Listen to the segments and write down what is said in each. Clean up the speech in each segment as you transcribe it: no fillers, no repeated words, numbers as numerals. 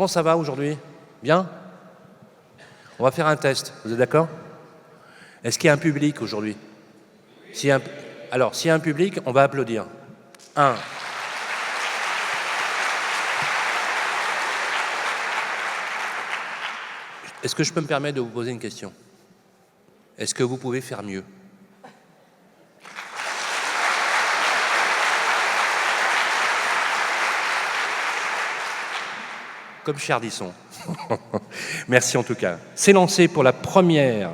Comment ça va aujourd'hui? Bien? On va faire un test, vous êtes d'accord? Est-ce qu'il y a un public aujourd'hui? Alors, s'il y a un public, on va applaudir. 1. Est-ce que je peux me permettre de vous poser une question? Est-ce que vous pouvez faire mieux? Comme Chardisson. Merci en tout cas. C'est lancé pour la première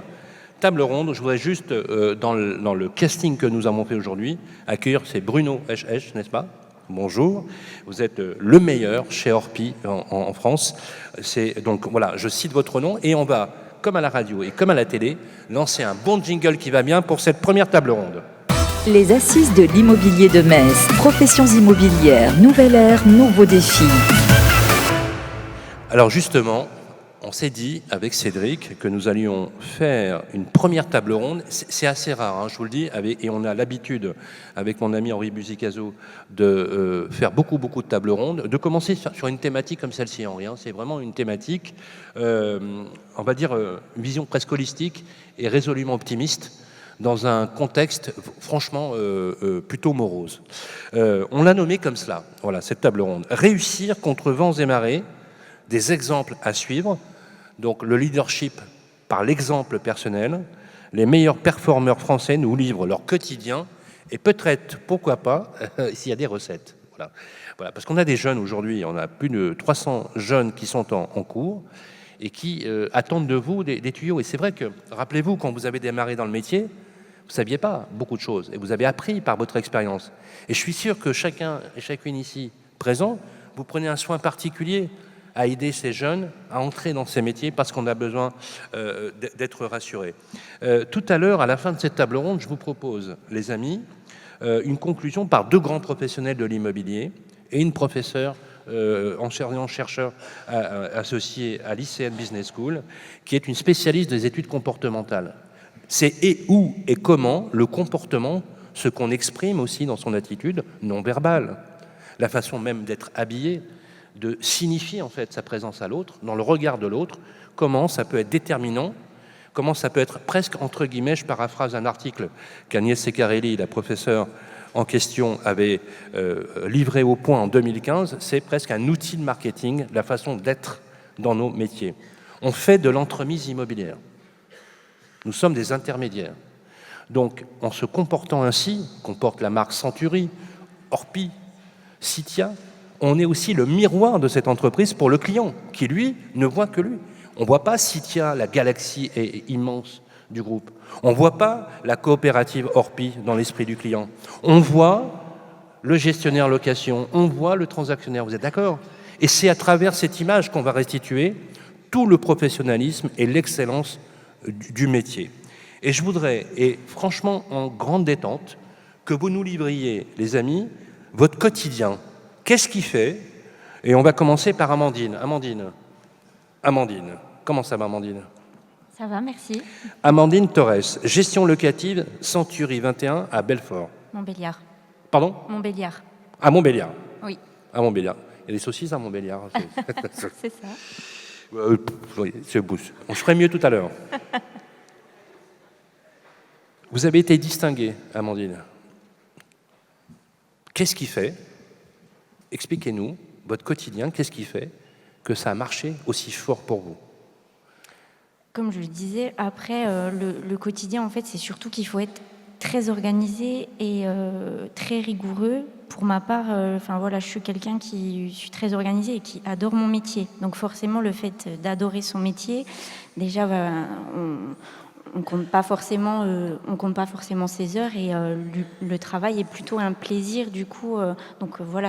table ronde. Je voudrais juste, dans le casting que nous avons fait aujourd'hui, accueillir, c'est Bruno Hesch, n'est-ce pas? Bonjour. Vous êtes le meilleur chez Orpi en France. Donc voilà, je cite votre nom et on va, comme à la radio et comme à la télé, lancer un bon jingle qui va bien pour cette première table ronde. Les Assises de l'immobilier de Metz. Professions immobilières, nouvelle ère, nouveaux défis. Alors justement, on s'est dit avec Cédric que nous allions faire une première table ronde. C'est assez rare, hein, je vous le dis, et on a l'habitude, avec mon ami Henri Buzicazo, de faire beaucoup de tables rondes, de commencer sur une thématique comme celle-ci, Henri. Hein, c'est vraiment une thématique, on va dire, une vision presque holistique et résolument optimiste, dans un contexte franchement plutôt morose. On l'a nommé comme cela, voilà, cette table ronde. Réussir contre vents et marées, des exemples à suivre, donc le leadership par l'exemple personnel. Les meilleurs performeurs français nous livrent leur quotidien et peut-être, pourquoi pas, s'il y a des recettes. Voilà. Parce qu'on a des jeunes aujourd'hui, on a plus de 300 jeunes qui sont en cours et qui attendent de vous des tuyaux. Et c'est vrai que, rappelez-vous, quand vous avez démarré dans le métier, vous ne saviez pas beaucoup de choses et vous avez appris par votre expérience. Et je suis sûr que chacun et chacune ici présent, vous prenez un soin particulier à aider ces jeunes à entrer dans ces métiers parce qu'on a besoin d'être rassurés. Tout à l'heure, à la fin de cette table ronde, je vous propose, les amis, une conclusion par 2 grands professionnels de l'immobilier et une professeure enseignant-chercheur associée à l'ICN Business School, qui est une spécialiste des études comportementales. C'est où et comment le comportement, ce qu'on exprime aussi dans son attitude non verbale, la façon même d'être habillé, de signifier en fait sa présence à l'autre, dans le regard de l'autre, comment ça peut être déterminant, comment ça peut être presque, entre guillemets, je paraphrase un article qu'Agnès Secarelli, la professeure en question, avait livré au point en 2015, c'est presque un outil de marketing, la façon d'être dans nos métiers. On fait de l'entremise immobilière. Nous sommes des intermédiaires. Donc, en se comportant ainsi, qu'on porte la marque Century, Orpi, Citia, on est aussi le miroir de cette entreprise pour le client, qui, lui, ne voit que lui. On ne voit pas Citia, la galaxie immense du groupe. On ne voit pas la coopérative Orpi dans l'esprit du client. On voit le gestionnaire location, on voit le transactionnaire, vous êtes d'accord? Et c'est à travers cette image qu'on va restituer tout le professionnalisme et l'excellence du métier. Et je voudrais, et franchement en grande détente, que vous nous livriez, les amis, votre quotidien. Qu'est-ce qui fait? Et on va commencer par Amandine. Amandine. Comment ça va, Amandine? Ça va, merci. Amandine Torres, gestion locative Century 21 à Belfort. Montbéliard. Pardon? Montbéliard. À Montbéliard. Oui. À Montbéliard. Il y a des saucisses à Montbéliard. C'est ça. Oui, c'est bouche. On se ferait mieux tout à l'heure. Vous avez été distinguée, Amandine. Qu'est-ce qui fait? Expliquez-nous votre quotidien, qu'est-ce qui fait que ça a marché aussi fort pour vous? Comme je le disais, après, le quotidien, en fait, c'est surtout qu'il faut être très organisé et très rigoureux. Pour ma part, je suis quelqu'un qui suis très organisé et qui adore mon métier. Donc forcément, le fait d'adorer son métier, déjà, on compte pas forcément ses heures et le travail est plutôt un plaisir du coup.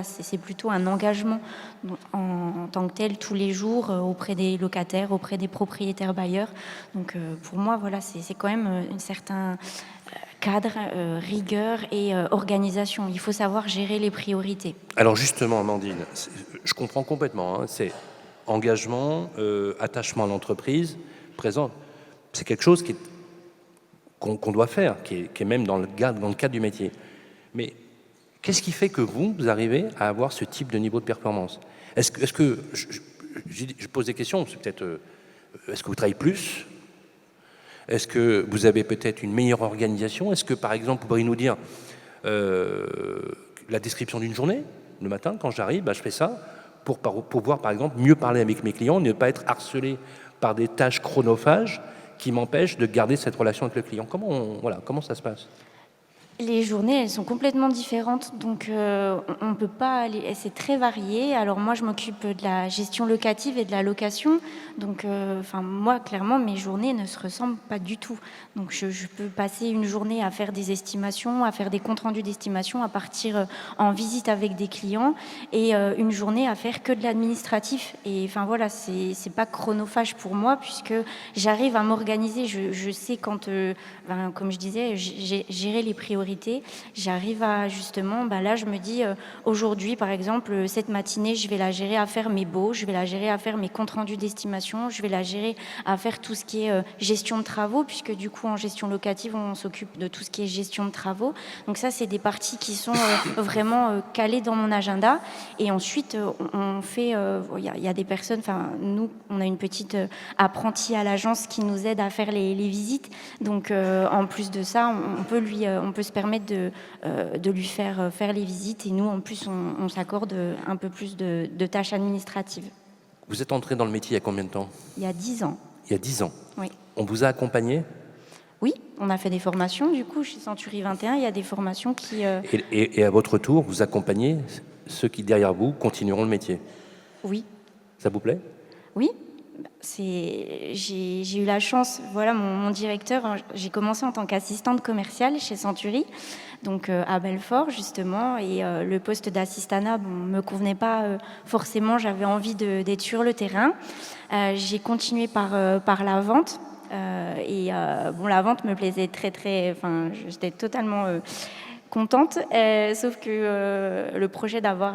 C'est plutôt un engagement en tant que tel tous les jours auprès des locataires, auprès des propriétaires bailleurs. Donc pour moi, c'est quand même un certain cadre, rigueur et organisation. Il faut savoir gérer les priorités. Alors justement, Amandine, je comprends complètement. Hein, c'est engagement, attachement à l'entreprise, présent. C'est quelque chose qu'on doit faire, qui est même dans le cadre du métier. Mais qu'est-ce qui fait que vous arrivez à avoir ce type de niveau de performance? Est-ce que je pose des questions, c'est peut-être, est-ce que vous travaillez plus? Est-ce que vous avez peut-être une meilleure organisation? Est-ce que, par exemple, vous pourriez nous dire la description d'une journée? Le matin, quand j'arrive, je fais ça pour pouvoir, par exemple, mieux parler avec mes clients, ne pas être harcelé par des tâches chronophages qui m'empêchent de garder cette relation avec le client. Comment ça se passe? Les journées, elles sont complètement différentes, donc on ne peut pas aller. C'est très varié. Alors moi, je m'occupe de la gestion locative et de la location, donc moi, clairement, mes journées ne se ressemblent pas du tout. Donc je peux passer une journée à faire des estimations, à faire des comptes rendus d'estimation, à partir en visite avec des clients, et une journée à faire que de l'administratif. Et voilà, c'est pas chronophage pour moi, puisque j'arrive à m'organiser. Je sais quand, comme je disais, gérer les priorités. J'arrive à justement, là je me dis aujourd'hui par exemple, cette matinée je vais la gérer à faire mes baux, je vais la gérer à faire mes comptes rendus d'estimation, je vais la gérer à faire tout ce qui est gestion de travaux, puisque du coup en gestion locative on s'occupe de tout ce qui est gestion de travaux. Donc ça c'est des parties qui sont vraiment calées dans mon agenda. Et ensuite on fait, il y a des personnes, nous on a une petite apprentie à l'agence qui nous aide à faire les visites. Donc en plus de ça on peut se permettre de lui faire les visites, et nous en plus on s'accorde un peu plus de tâches administratives. Vous êtes entré dans le métier il y a combien de temps? Il y a 10 ans. Il y a 10 ans. Oui. On vous a accompagné? Oui, on a fait des formations du coup chez Century 21, il y a des formations qui... Et à votre tour, vous accompagnez ceux qui derrière vous continueront le métier? Oui. Ça vous plaît? Oui. J'ai eu la chance, voilà, mon directeur, j'ai commencé en tant qu'assistante commerciale chez Century, donc à Belfort justement, et le poste d'assistanat me convenait pas forcément, j'avais envie d'être sur le terrain. J'ai continué par la vente, la vente me plaisait très, j'étais totalement contente, sauf que le projet d'avoir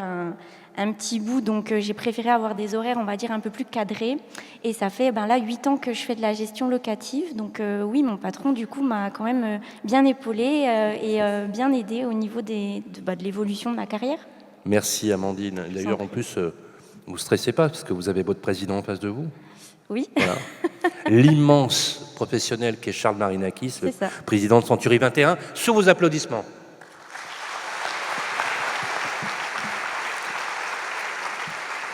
un petit bout, donc j'ai préféré avoir des horaires, on va dire, un peu plus cadrés. Et ça fait là 8 ans que je fais de la gestion locative. Donc oui, mon patron, du coup, m'a quand même bien épaulée et bien aidée au niveau de l'évolution de ma carrière. Merci Amandine. D'ailleurs, en plus, vous ne stressez pas parce que vous avez votre président en face de vous. Oui. Voilà. L'immense professionnel qu'est Charles Marinakis, le président de Century 21, sous vos applaudissements.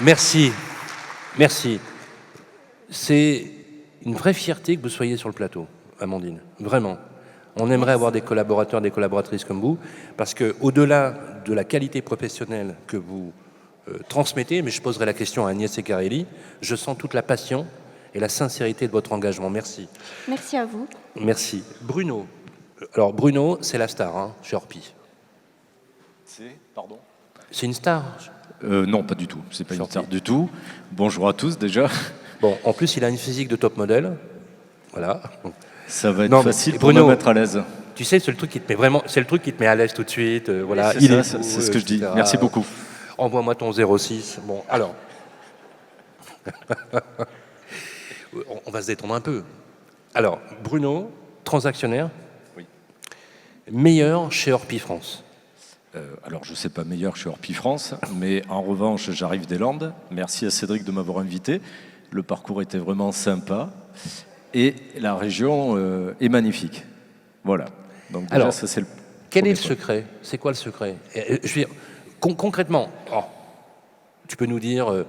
Merci. C'est une vraie fierté que vous soyez sur le plateau, Amandine. Vraiment. On aimerait avoir des collaborateurs, des collaboratrices comme vous, parce que au-delà de la qualité professionnelle que vous transmettez, mais je poserai la question à Agnès Secarelli, je sens toute la passion et la sincérité de votre engagement. Merci. Merci à vous. Merci. Bruno. Alors Bruno, c'est la star chez Orpi. Pardon ? C'est une star. Non, pas du tout. C'est pas une star du tout. Bonjour à tous déjà. Bon, en plus, il a une physique de top modèle. Voilà. Ça va être facile pour me mettre à l'aise. Tu sais, c'est le truc qui te met vraiment, c'est le truc qui te met à l'aise tout de suite. Voilà. C'est ce que je dis. Merci beaucoup. Envoie-moi ton 06. Bon, alors. On va se détendre un peu. Alors, Bruno, transactionnaire. Oui. Meilleur chez Orpi France. Alors, je ne sais pas meilleur chez Orpi France, mais en revanche, j'arrive des Landes. Merci à Cédric de m'avoir invité. Le parcours était vraiment sympa. Et la région est magnifique. Voilà. Donc déjà, alors, ça, c'est le quel est le secret? C'est quoi le secret? Je veux dire, concrètement, tu peux nous dire,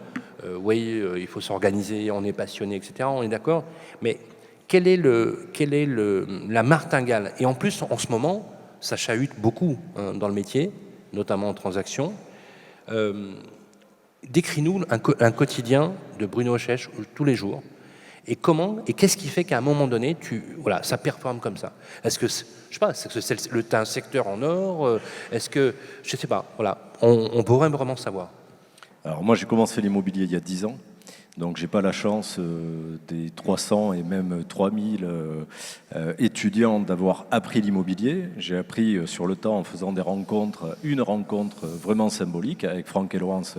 oui, il faut s'organiser, on est passionné, etc., on est d'accord, mais quelle est la martingale? Et en plus, en ce moment, ça chahute beaucoup dans le métier, notamment en transaction. Décris-nous un quotidien de Bruno Ochech tous les jours. Et qu'est-ce qui fait qu'à un moment donné, ça performe comme ça? Est-ce que, je sais pas, t'as un secteur en or? Est-ce que, je sais pas, voilà, on pourrait vraiment savoir. Alors moi, j'ai commencé l'immobilier il y a 10 ans. Donc, j'ai pas la chance des 300 et même 3000 étudiants d'avoir appris l'immobilier. J'ai appris sur le temps en faisant une rencontre vraiment symbolique avec Franck et Laurence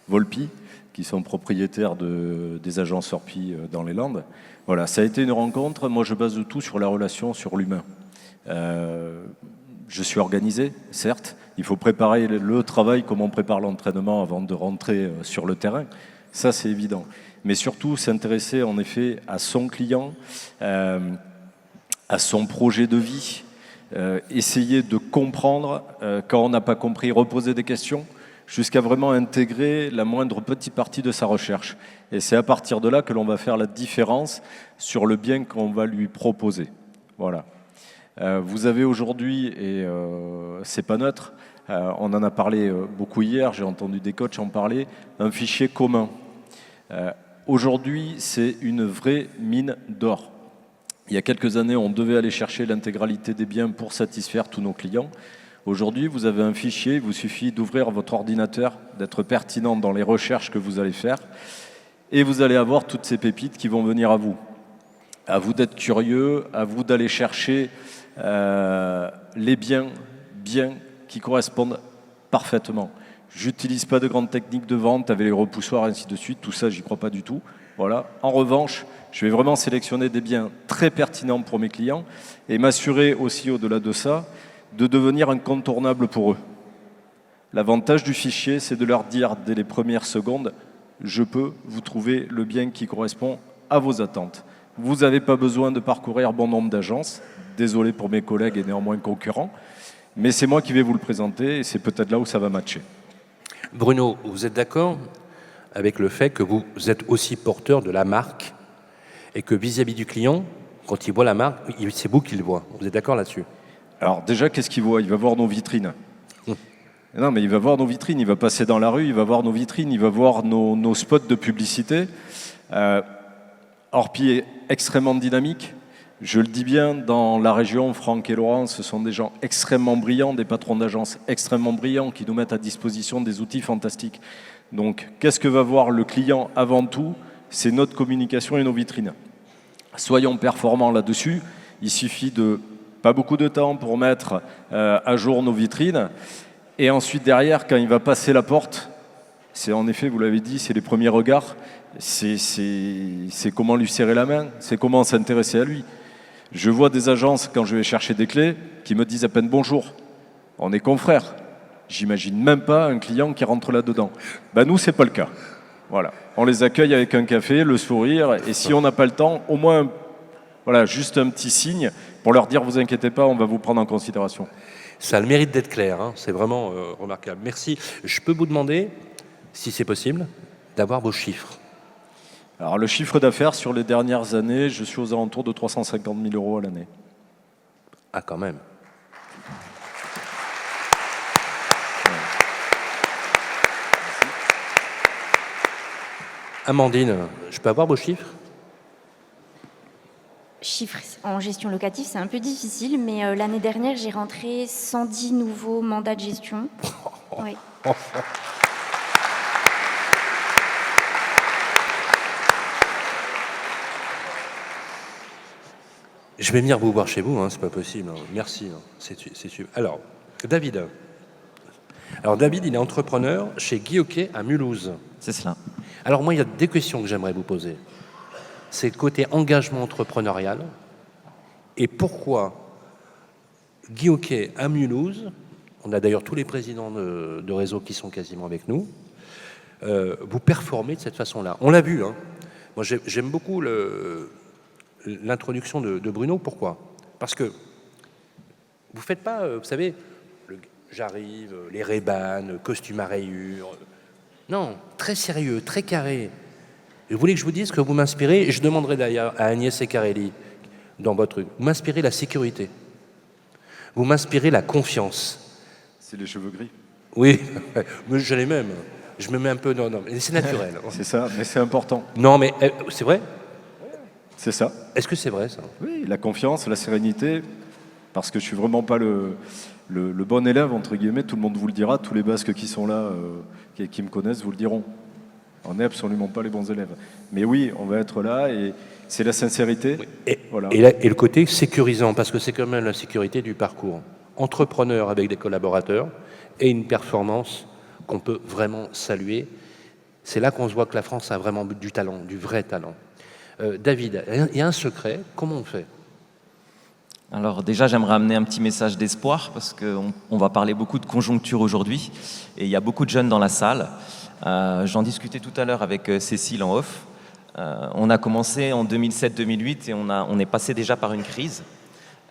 Volpi, qui sont propriétaires des agences Orpi dans les Landes. Voilà, ça a été une rencontre. Moi, je base tout sur la relation, sur l'humain. Je suis organisé, certes. Il faut préparer le travail comme on prépare l'entraînement avant de rentrer sur le terrain. Ça, c'est évident. Mais surtout, s'intéresser en effet à son client, à son projet de vie, essayer de comprendre, quand on n'a pas compris, reposer des questions, jusqu'à vraiment intégrer la moindre petite partie de sa recherche. Et c'est à partir de là que l'on va faire la différence sur le bien qu'on va lui proposer. Voilà. Vous avez aujourd'hui, et c'est pas neutre, on en a parlé beaucoup hier, j'ai entendu des coachs en parler, un fichier commun. Aujourd'hui, c'est une vraie mine d'or. Il y a quelques années, on devait aller chercher l'intégralité des biens pour satisfaire tous nos clients. Aujourd'hui, vous avez un fichier, il vous suffit d'ouvrir votre ordinateur, d'être pertinent dans les recherches que vous allez faire, et vous allez avoir toutes ces pépites qui vont venir à vous. À vous d'être curieux, à vous d'aller chercher les biens qui correspondent parfaitement. J'utilise pas de grandes techniques de vente avec les repoussoirs et ainsi de suite, tout ça, j'y crois pas du tout. Voilà. En revanche, je vais vraiment sélectionner des biens très pertinents pour mes clients et m'assurer aussi, au-delà de ça, de devenir incontournable pour eux. L'avantage du fichier, c'est de leur dire dès les premières secondes, je peux vous trouver le bien qui correspond à vos attentes. Vous n'avez pas besoin de parcourir bon nombre d'agences, désolé pour mes collègues et néanmoins concurrents, mais c'est moi qui vais vous le présenter et c'est peut-être là où ça va matcher. Bruno, vous êtes d'accord avec le fait que vous êtes aussi porteur de la marque et que vis-à-vis du client, quand il voit la marque, c'est vous qui le voit. Vous êtes d'accord là-dessus? Alors déjà, qu'est-ce qu'il voit? Il va voir nos vitrines. Non, mais il va voir nos vitrines, il va passer dans la rue, il va voir nos vitrines, il va voir nos spots de publicité. Orpi est extrêmement dynamique. Je le dis bien, dans la région, Franck et Laurent, ce sont des gens extrêmement brillants, des patrons d'agence extrêmement brillants qui nous mettent à disposition des outils fantastiques. Donc, qu'est-ce que va voir le client avant tout? C'est notre communication et nos vitrines. Soyons performants là-dessus. Il suffit de pas beaucoup de temps pour mettre à jour nos vitrines. Et ensuite, derrière, quand il va passer la porte, c'est en effet, vous l'avez dit, c'est les premiers regards. C'est comment lui serrer la main, c'est comment s'intéresser à lui. Je vois des agences, quand je vais chercher des clés, qui me disent à peine bonjour. On est confrères. J'imagine même pas un client qui rentre là-dedans. Ben nous, c'est pas le cas. Voilà. On les accueille avec un café, le sourire, et si on n'a pas le temps, au moins, voilà, juste un petit signe pour leur dire, vous inquiétez pas, on va vous prendre en considération. Ça a le mérite d'être clair, hein. C'est vraiment remarquable. Merci. Je peux vous demander, si c'est possible, d'avoir vos chiffres. Alors le chiffre d'affaires sur les dernières années, je suis aux alentours de 350 000 € à l'année. Ah, quand même. Amandine, je peux avoir vos chiffres? Chiffres en gestion locative, c'est un peu difficile, mais l'année dernière, j'ai rentré 110 nouveaux mandats de gestion. Oui. Je vais venir vous voir chez vous, hein, c'est pas possible. Hein. Merci, hein. C'est super. Alors, David. Alors, David, il est entrepreneur chez Guy Hockey à Mulhouse. C'est cela. Alors, moi, il y a deux questions que j'aimerais vous poser. C'est le côté engagement entrepreneurial et pourquoi Guy Hockey à Mulhouse, on a d'ailleurs tous les présidents de réseau qui sont quasiment avec nous, vous performez de cette façon-là. On l'a vu, hein. Moi, j'aime beaucoup l'introduction de Bruno. Pourquoi? Parce que vous faites pas, vous savez, j'arrive, les Ray-Ban, costume à rayures. Non, très sérieux, très carré. Et vous voulez que je vous dise que vous m'inspirez, et je demanderai d'ailleurs à Agnès Ecarelli, dans votre truc, vous m'inspirez la sécurité. Vous m'inspirez la confiance. C'est les cheveux gris. Oui, mais je les même. Je me mets un peu... Non, mais c'est naturel. C'est ça, mais c'est important. Non, mais c'est vrai? C'est ça. Est-ce que c'est vrai, ça? Oui, la confiance, la sérénité, parce que je suis vraiment pas le bon élève, entre guillemets, tout le monde vous le dira, tous les basques qui sont là, qui me connaissent, vous le diront. On n'est absolument pas les bons élèves. Mais oui, on va être là, et c'est la sincérité. Oui. Et, voilà. et le côté sécurisant, parce que c'est quand même la sécurité du parcours. Entrepreneur avec des collaborateurs, et une performance qu'on peut vraiment saluer. C'est là qu'on se voit que la France a vraiment du talent, du vrai talent. David, il y a un secret, comment on fait? Alors déjà, j'aimerais amener un petit message d'espoir parce qu'on va parler beaucoup de conjoncture aujourd'hui et il y a beaucoup de jeunes dans la salle. J'en discutais tout à l'heure avec Cécile en off. On a commencé en 2007-2008 et on est passé déjà par une crise.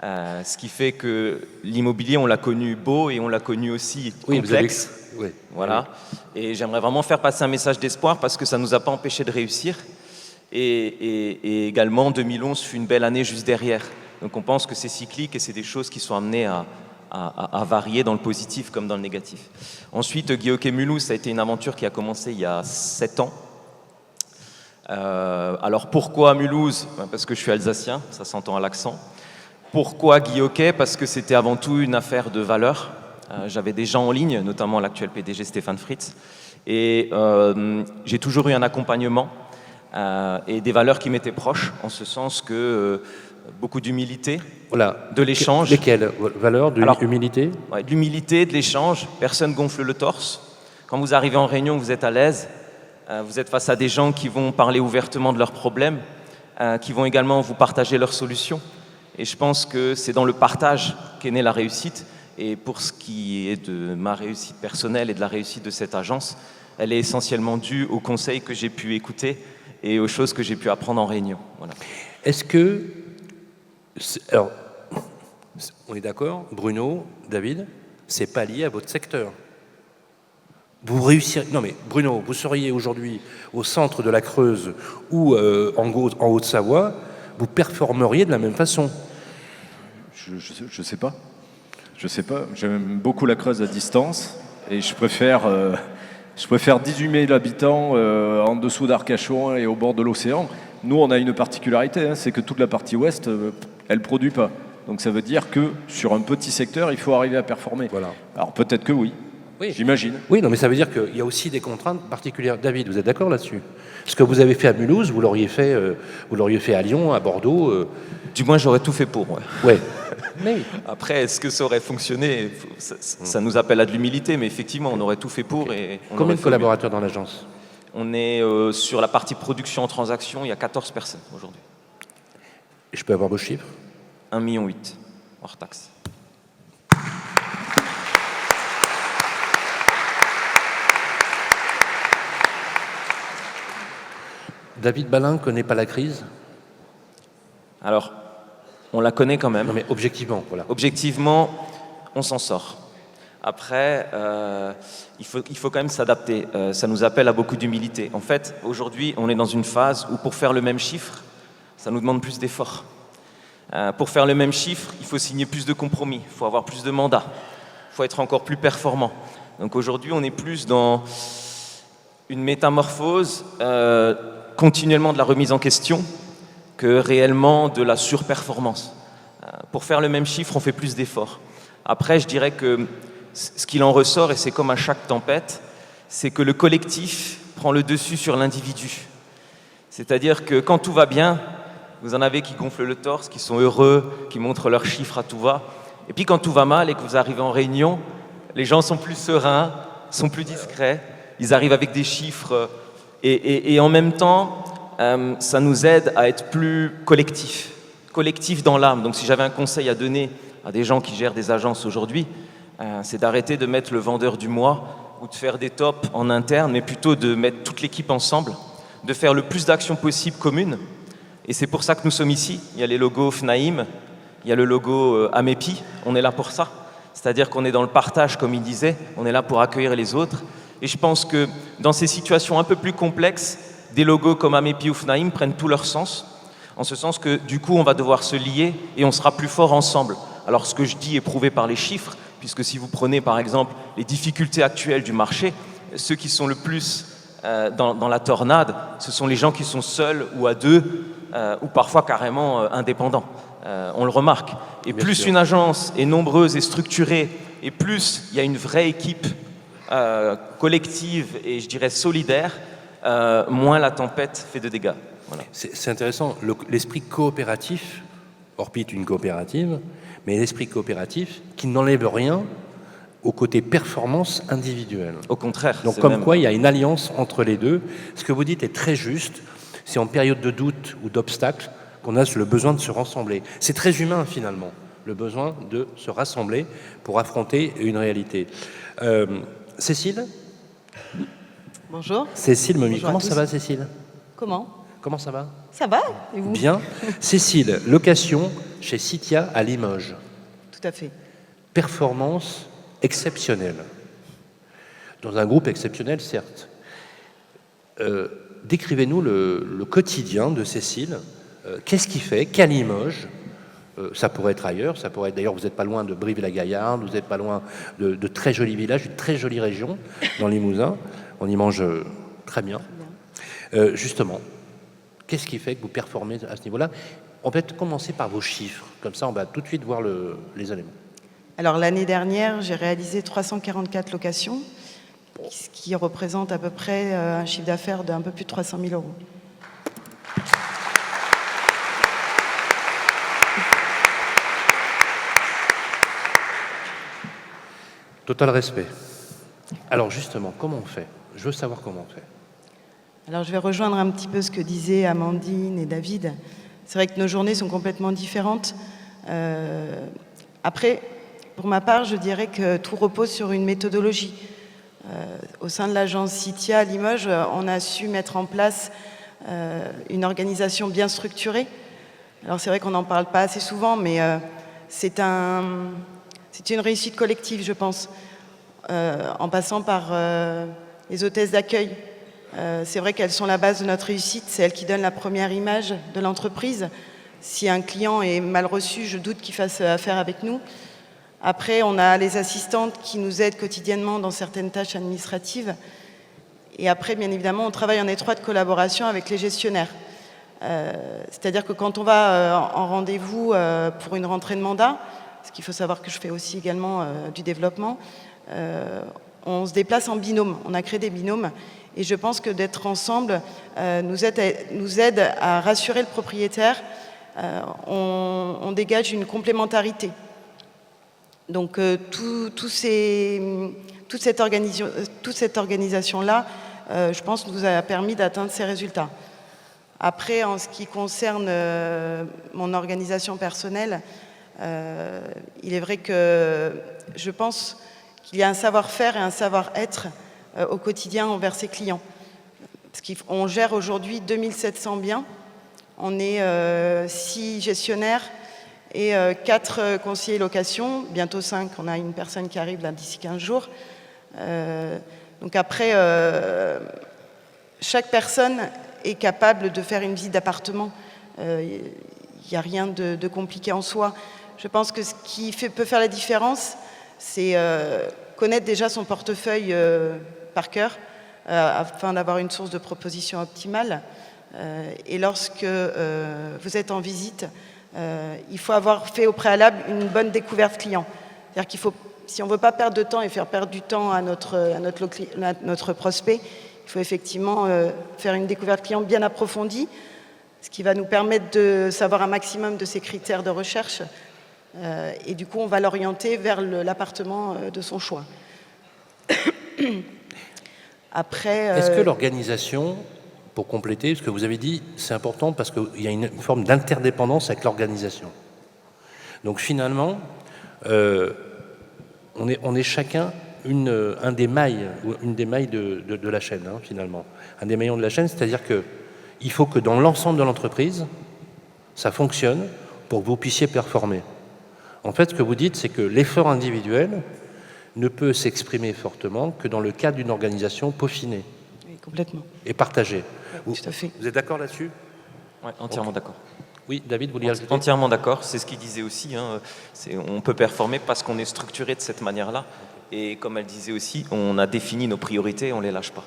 Ce qui fait que l'immobilier, on l'a connu beau et on l'a connu aussi complexe. Oui. Voilà. Et j'aimerais vraiment faire passer un message d'espoir parce que ça ne nous a pas empêché de réussir. Et également, 2011 fut une belle année juste derrière. Donc on pense que c'est cyclique et c'est des choses qui sont amenées à varier dans le positif comme dans le négatif. Ensuite, Guy Hockey Mulhouse, ça a été une aventure qui a commencé il y a 7 ans. Alors pourquoi Mulhouse ? Parce que je suis alsacien, ça s'entend à l'accent. Pourquoi Guy Hockey ? Parce que c'était avant tout une affaire de valeur. J'avais des gens en ligne, notamment l'actuel PDG Stéphane Fritz. Et j'ai toujours eu un accompagnement et des valeurs qui m'étaient proches, en ce sens que beaucoup d'humilité, Voilà. de l'échange. Lesquelles ? Valeurs de l'humilité ? Ouais, de l'humilité, de l'échange. Personne gonfle le torse. Quand vous arrivez en réunion, vous êtes à l'aise. Vous êtes face à des gens qui vont parler ouvertement de leurs problèmes, qui vont également vous partager leurs solutions. Et je pense que c'est dans le partage qu'est née la réussite. Et pour ce qui est de ma réussite personnelle et de la réussite de cette agence, elle est essentiellement due aux conseils que j'ai pu écouter et aux choses que j'ai pu apprendre en réunion. Voilà. Est-ce que... Alors, on est d'accord, Bruno, David, c'est pas lié à votre secteur. Vous réussirez... Non mais Bruno, vous seriez aujourd'hui au centre de la Creuse ou en Haute-Savoie, vous performeriez de la même façon. Je sais pas. Je sais pas. J'aime beaucoup la Creuse à distance et je préfère 18 000 habitants en dessous d'Arcachon et au bord de l'océan. Nous, on a une particularité, c'est que toute la partie ouest, elle produit pas. Donc ça veut dire que sur un petit secteur, il faut arriver à performer. Voilà. Alors peut-être que oui. J'imagine. Oui, non, mais ça veut dire qu'il y a aussi des contraintes particulières. David, vous êtes d'accord là-dessus ? Ce que vous avez fait à Mulhouse, vous l'auriez fait à Lyon, à Bordeaux. Du moins, j'aurais tout fait pour. Ouais. Mais oui. Après, est-ce que ça aurait fonctionné ? Ça nous appelle à de l'humilité, mais effectivement, on aurait tout fait pour. Et Combien de collaborateurs dans l'agence ? On est sur la partie production en transaction, il y a 14 personnes aujourd'hui. Et je peux avoir vos chiffres ? 1,8 million, hors taxe. David Balin connaît pas la crise ? Alors, on la connaît quand même. Non mais objectivement, voilà. Objectivement, on s'en sort. Après, il faut quand même s'adapter. Ça nous appelle à beaucoup d'humilité. En fait, aujourd'hui, on est dans une phase où pour faire le même chiffre, ça nous demande plus d'efforts. Pour faire le même chiffre, il faut signer plus de compromis, il faut avoir plus de mandats, il faut être encore plus performant. Donc aujourd'hui, on est plus dans une métamorphose, continuellement de la remise en question, que réellement de la surperformance. Pour faire le même chiffre, on fait plus d'efforts. Après, je dirais que ce qu'il en ressort, et c'est comme à chaque tempête, c'est que le collectif prend le dessus sur l'individu. C'est-à-dire que quand tout va bien, vous en avez qui gonflent le torse, qui sont heureux, qui montrent leurs chiffres à tout va. Et puis quand tout va mal et que vous arrivez en réunion, les gens sont plus sereins, sont plus discrets, ils arrivent avec des chiffres et en même temps, ça nous aide à être plus collectif dans l'âme. Donc si j'avais un conseil à donner à des gens qui gèrent des agences aujourd'hui, c'est d'arrêter de mettre le vendeur du mois ou de faire des tops en interne, mais plutôt de mettre toute l'équipe ensemble, de faire le plus d'actions possibles communes. Et c'est pour ça que nous sommes ici. Il y a les logos FNAIM, il y a le logo Amepi, on est là pour ça. C'est-à-dire qu'on est dans le partage, comme il disait, on est là pour accueillir les autres. Et je pense que dans ces situations un peu plus complexes, des logos comme Amepi ou FNAIM prennent tout leur sens, en ce sens que du coup on va devoir se lier et on sera plus fort ensemble. Alors ce que je dis est prouvé par les chiffres, puisque si vous prenez par exemple les difficultés actuelles du marché, ceux qui sont le plus dans la tornade, ce sont les gens qui sont seuls ou à deux, ou parfois carrément indépendants. On le remarque. Et Bien plus sûr. une agence est nombreuse et structurée, et plus il y a une vraie équipe collective et je dirais solidaire, moins la tempête fait de dégâts. Voilà. C'est intéressant, l'esprit coopératif, Orpi est une coopérative, mais l'esprit coopératif qui n'enlève rien au côté performance individuelle. Au contraire. Donc c'est comme même- quoi il y a une alliance entre les deux. Ce que vous dites est très juste, c'est en période de doute ou d'obstacle qu'on a le besoin de se rassembler. C'est très humain finalement. le besoin de se rassembler pour affronter une réalité. Cécile ? Bonjour. Cécile Momy. Bonjour à Comment tous. ça va, Cécile ? Comment Comment ça va ? Ça va? Et vous? Bien. Cécile, location chez Citia à Limoges. Tout à fait. Performance exceptionnelle. Dans un groupe exceptionnel, certes. Décrivez-nous le quotidien de Cécile. Qu'est-ce qui fait qu'à Limoges, ça pourrait être ailleurs, ça pourrait être, d'ailleurs, vous n'êtes pas loin de Brive-la-Gaillarde, vous n'êtes pas loin de très jolis villages, une très jolie région dans le Limousin. On y mange très bien. Justement, qu'est-ce qui fait que vous performez à ce niveau-là? On peut commencer par vos chiffres, comme ça on va tout de suite voir les éléments. Alors l'année dernière, j'ai réalisé 344 locations, ce qui représente à peu près un chiffre d'affaires d'un peu plus de 300 000 euros. Total respect. Alors justement, comment on fait? Je veux savoir comment on fait. Alors je vais rejoindre un petit peu ce que disaient Amandine et David. C'est vrai que nos journées sont complètement différentes. Après, pour ma part, je dirais que tout repose sur une méthodologie. Au sein de l'agence Citia à Limoges, on a su mettre en place une organisation bien structurée. Alors c'est vrai qu'on n'en parle pas assez souvent, mais c'est une réussite collective, je pense, en passant par les hôtesses d'accueil. C'est vrai qu'elles sont la base de notre réussite, c'est elles qui donnent la première image de l'entreprise. Si un client est mal reçu, je doute qu'il fasse affaire avec nous. Après, on a les assistantes qui nous aident quotidiennement dans certaines tâches administratives. Et après, bien évidemment, on travaille en étroite collaboration avec les gestionnaires. C'est-à-dire que quand on va en rendez-vous pour une rentrée de mandat, parce qu'il faut savoir que je fais aussi également du développement, on se déplace en binôme. On a créé des binômes. Et je pense que d'être ensemble nous aide à rassurer le propriétaire. On dégage une complémentarité. Donc toute cette organisation-là, je pense, nous a permis d'atteindre ces résultats. Après, en ce qui concerne mon organisation personnelle, il est vrai que je pense qu'il y a un savoir-faire et un savoir-être au quotidien envers ses clients. Parce qu'on gère aujourd'hui 2700 biens, on est 6 gestionnaires et 4 conseillers location, bientôt 5, on a une personne qui arrive là d'ici 15 jours. Donc après, chaque personne est capable de faire une visite d'appartement. Il n'y a rien de compliqué en soi. Je pense que ce qui peut faire la différence, c'est connaître déjà son portefeuille par cœur, afin d'avoir une source de proposition optimale. Et lorsque vous êtes en visite, il faut avoir fait au préalable une bonne découverte client. C'est-à-dire qu'il faut, si on ne veut pas perdre de temps et faire perdre du temps à notre prospect, il faut effectivement faire une découverte client bien approfondie, ce qui va nous permettre de savoir un maximum de ses critères de recherche. Et du coup, on va l'orienter vers l'appartement de son choix. Après, est-ce que l'organisation, pour compléter ce que vous avez dit, c'est important parce qu'il y a une forme d'interdépendance avec l'organisation. Donc finalement, on est chacun une des mailles de la chaîne, hein, finalement. Un des maillons de la chaîne, c'est-à-dire qu'il faut que dans l'ensemble de l'entreprise, ça fonctionne pour que vous puissiez performer. En fait, ce que vous dites, c'est que l'effort individuel ne peut s'exprimer fortement que dans le cadre d'une organisation peaufinée. Oui, complètement. Et partagée. Oui, tout à fait. Vous êtes d'accord là-dessus? Oui, entièrement d'accord. Oui, David, vous vouliez ajouter? Entièrement d'accord, c'est ce qu'il disait aussi. Hein. On peut performer parce qu'on est structuré de cette manière-là. Et comme elle disait aussi, on a défini nos priorités et on ne les lâche pas.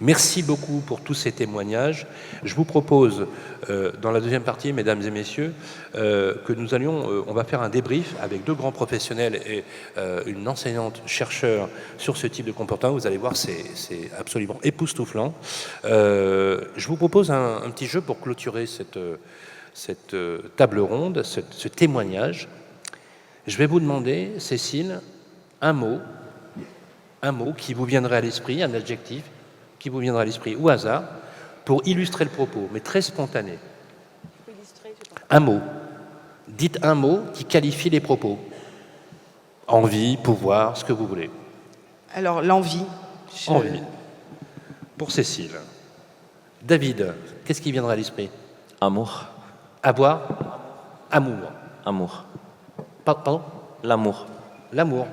Merci beaucoup pour tous ces témoignages. Je vous propose, dans la deuxième partie, mesdames et messieurs, que on va faire un débrief avec 2 grands professionnels et une enseignante chercheur sur ce type de comportement. Vous allez voir, c'est absolument époustouflant. Je vous propose un petit jeu pour clôturer cette table ronde, ce témoignage. Je vais vous demander, Cécile, un mot qui vous viendrait à l'esprit, un adjectif qui vous viendra à l'esprit au hasard, pour illustrer le propos, mais très spontané. Un mot. Dites un mot qui qualifie les propos. Envie, pouvoir, ce que vous voulez. Alors, l'envie. Envie. Pour Cécile. David, qu'est-ce qui viendra à l'esprit? Amour. Avoir? Amour. Amour. Pardon? L'amour. L'amour.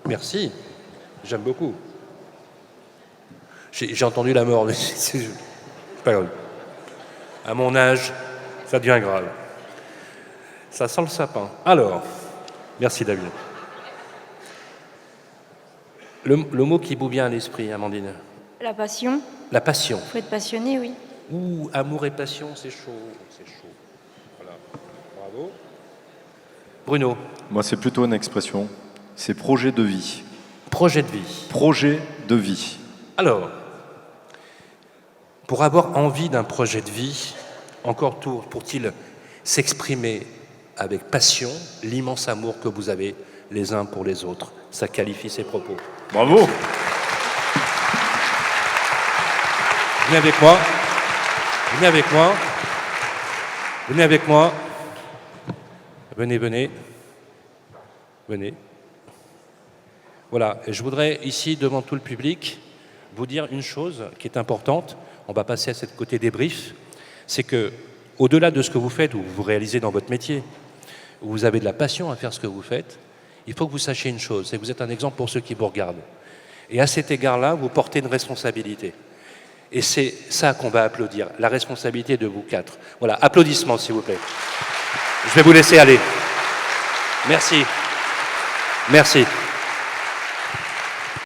Merci. J'aime beaucoup. J'ai entendu la mort, mais c'est pas grave. À mon âge, ça devient grave. Ça sent le sapin. Alors, merci David. Le mot qui bout bien à l'esprit, Amandine. La passion. La passion. Il faut être passionné, oui. Ouh, amour et passion, c'est chaud, c'est chaud. Voilà. Bravo. Bruno. Moi, c'est plutôt une expression. C'est projet de vie. Projet de vie. Projet de vie. Alors, pour avoir envie d'un projet de vie, encore pour-t-il s'exprimer avec passion l'immense amour que vous avez les uns pour les autres. Ça qualifie ses propos. Bravo. Venez avec moi. Venez avec moi. Venez avec moi. Venez, venez. Venez. Voilà, et je voudrais ici, devant tout le public, vous dire une chose qui est importante. On va passer à cette côté débrief. C'est que, au-delà de ce que vous faites ou vous réalisez dans votre métier, où vous avez de la passion à faire ce que vous faites, il faut que vous sachiez une chose, c'est que vous êtes un exemple pour ceux qui vous regardent. Et à cet égard-là, vous portez une responsabilité. Et c'est ça qu'on va applaudir, la responsabilité de vous quatre. Voilà, applaudissements s'il vous plaît. Je vais vous laisser aller. Merci. Merci.